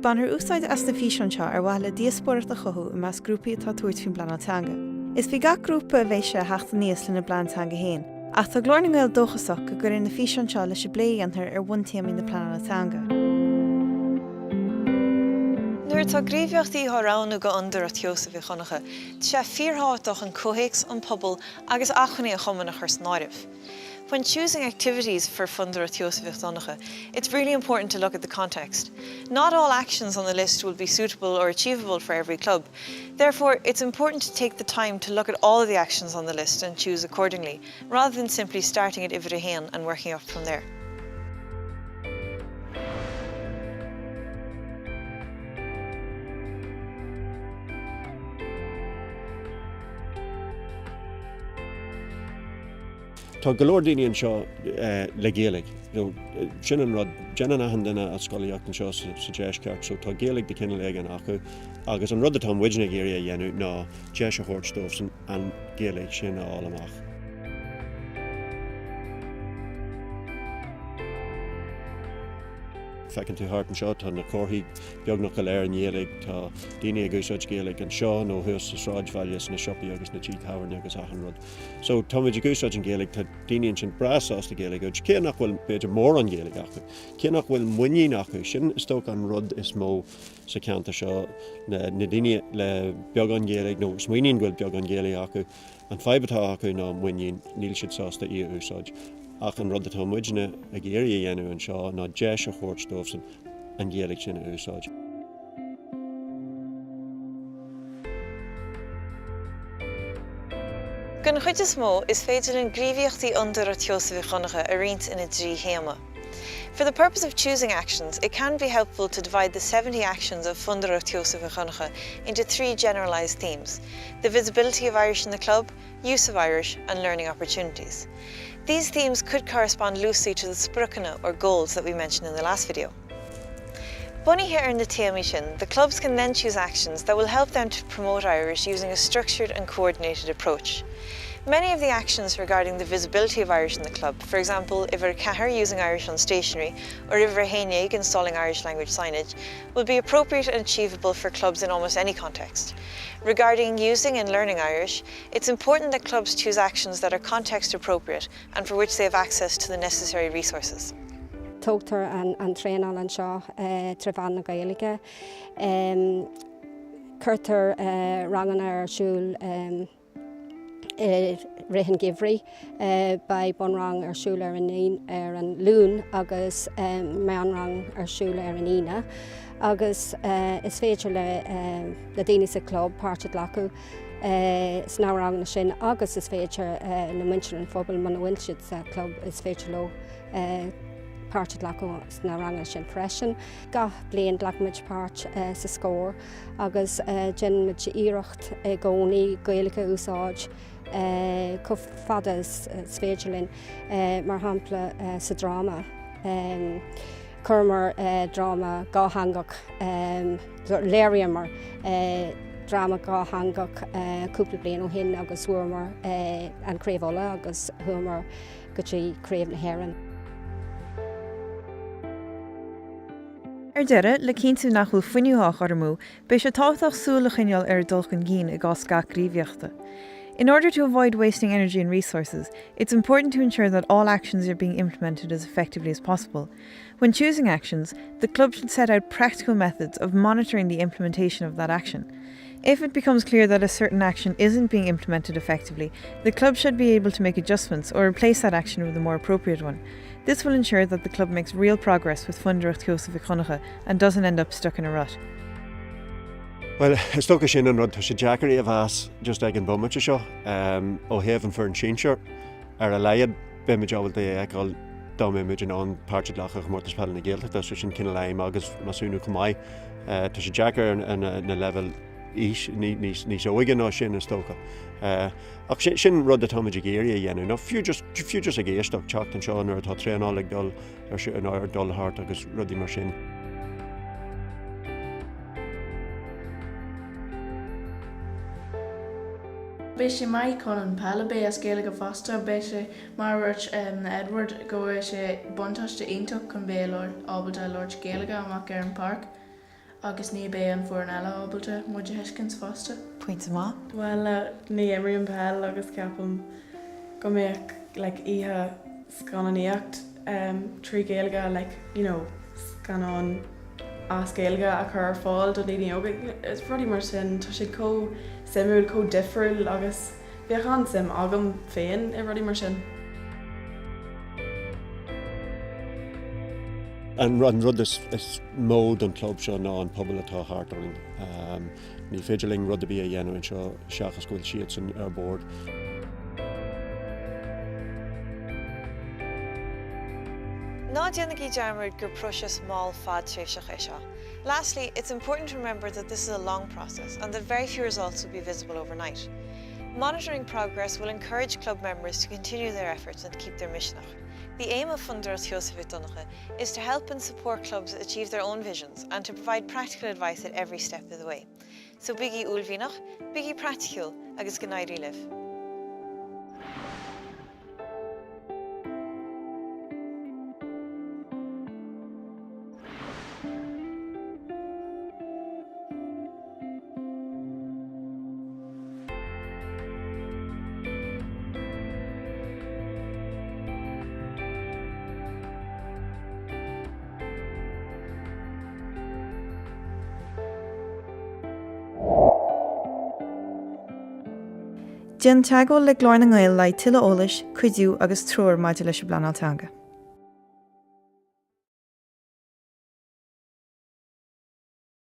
Bannar úsáid as na fhíorúsáideach ar bhaile díospóireacht a chothú i meas grúpaí atá tuairt faoin pleanála Teanga. Is bhí gach grúpa a bhéise heachta níos lena pleanála Teanga héin, ach tá Glór nGael dóchasach go gcuireann na fhíorúsáideach leis bléantar ar bhain téamaí na pleanála Teanga. Nuair tá gríomhaíochtaí thoránú go Fhondúireacht Sheosaimh Mhic Dhonncha, sé fíorthátach an cóhéics an pobl agus achchunaí a chumann a chur snáirimh. When choosing activities for Fhondúireacht Sheosaimh Mhic Dhonncha, it's really important to look at the context. Not all actions on the list will be suitable or achievable for every club. Therefore, it's important to take the time to look at all of the actions on the list and choose accordingly, rather than simply starting at idir and working up from there. Tá Glór daoine anseo le Ghaeilge. Sin an rud déanana ahan duine a scoileocht anseo sa deisceart, so tá Ghaeilge de cinenne léige an acu, agus an rud atá muidena géirí a dhéanú ná deis a chóirtómh an Ghaeilge sin a fháil amach. Fecinn tú thart anseo tá na cóthaí beagnach go léir an Ghaeilge, tá daoine a gúsáid Ghaeilge an seo nó thuas sa sráidbhaile na siopaí agus na tí-tabhairt agus achan rud. So tá muid a gúsáid an Ghaeilge tá daoine sin brasás na Ghaeilge, cé nach bhfuil beidir mór an Ghaeilge acu, cé nach bhfuil muinní acu, sin is tóg an rud is mó sa ceanta seo na daoine le beag an Ghaeilge nó smaoiníonn bhfuil beag an Ghaeilge acu, an feibatá acu ná muinníonn níl siad sásta í úsáid. Ach an rud atá muidena a géirí a dhéanú an seo ná deis a chóirtómh an Ghaeilge sin a úsáid. Gan chuid is mó is féidir an gríomhaíochtaí Fhondúireacht Sheosaimh Mhic Dhonncha a riant ina trí chéama. For the purpose of choosing actions, it can be helpful to divide the 70 actions of Fhondúireacht Sheosaimh Mhic Dhonncha into 3 generalised themes: the visibility of Irish in the club, use of Irish, and learning opportunities. These themes could correspond loosely to the spreagúla or goals that we mentioned in the last video. Bunny here in the téamaí sin, the clubs can then choose actions that will help them to promote Irish using a structured and coordinated approach. Many of the actions regarding the visibility of Irish in the club, for example, if a cahar using Irish on stationery or if a hénig installing Irish language signage, will be appropriate and achievable for clubs in almost any context. Regarding using and learning Irish, it's important that clubs choose actions that are context appropriate and for which they have access to the necessary resources. Tógtar an treoir an seo treoir na Ghaeilge. Cuirtar rangan ar siúl rihan gibhrí ba bunrang ar siúl ar an lún agus meanrang ar siúl ar an ine. Agus is féidir le daoine sa club páirtead lecu sná rang na sin, agus is féidir na muintir an phobal man bhfuil siad sa club is féidir lo páirtead lecu sná rang sin freisin. Gach bliain leagmuid páirt sa scór, agus gin muid iireacht gcónaí Ghaeilge úsáid go fada is féidirlinn mar hampla sa drama. Curmar drama gáthangach léirimar drama gáthangach cúpla bliain ó hin agus thuamar an craobhóla agus thuamar go dtí craobh na hÉireann. Ar deire, le cinntiú nach bhfuil fuinniúthach ormú, beidh sé tábhachtach súla chineal ar dulchan cín i gcás gach gríomhaíochta. In order to avoid wasting energy and resources, it's important to ensure that all actions are being implemented as effectively as possible. When choosing actions, the club should set out practical methods of monitoring the implementation of that action. If it becomes clear that a certain action isn't being implemented effectively, the club should be able to make adjustments or replace that action with a more appropriate one. This will ensure that the club makes real progress with Fhondúireacht Sheosaimh Mhic Dhonncha and doesn't end up stuck in a rut. Well, is tógtha sin an rud tá sé deacarí a bheas just ag an bumite seo ó thaobhann fear an sínseo ar a leiad beimiid ábhail é eáil dáimiid an páirtead leachach mórtas peil na Ghaeilge, tá sin cinenne leim agus masúnú cumáid. Tá sé deacar na level níos óige ná sin is tócha. Ach sin rud atá muid a géirí a dhéanú. Ná fiú just a géisteach teacht an seo nuair atá treanála dul ar dul thart agus rudí mar sin. Béisi mai chun an peilebé as Ghaeilge go fasta, béisi marúirt Edward go sé buntáiste ionach chun bé ábalta Lord Ghaeilge amach ar an park. agus ní bé an pleanála ábailte muide heiscint fásta. Pointe má? Well, ní éiríonn peil agus ceapam go mbeadh ihe scannaíocht trí Ghaeilge, scanán as Ghaeilge a chur fáil do daoine óga. Is rudí mar sin tá sé có simúil có difriúil agus bheadh an sim agam féin I rudí mar sin. An rud is mód an chlub seo ná an pobl atá hartaring. Ní féidirling rud a bí a dhéanamh seo seachas goil siad san ar board. Ná déanana dearmid gur phróiseas máil fad tréimhseach é seo. Lastly, it's important to remember that this is a long process and that very few results will be visible overnight. Monitoring progress will encourage club members to continue their efforts and keep their mission up. The aim of Fhondúireacht Sheosaimh Mhic Dhonncha is to help and support clubs achieve their own visions and to provide practical advice at every step of the way. So biggie ulvinach, biggie practical, agus gnaidrí live. Déan teagháil le Glór na nGael le tuile eolas, chuidú agus treoir maidide leis pleanála Teanga.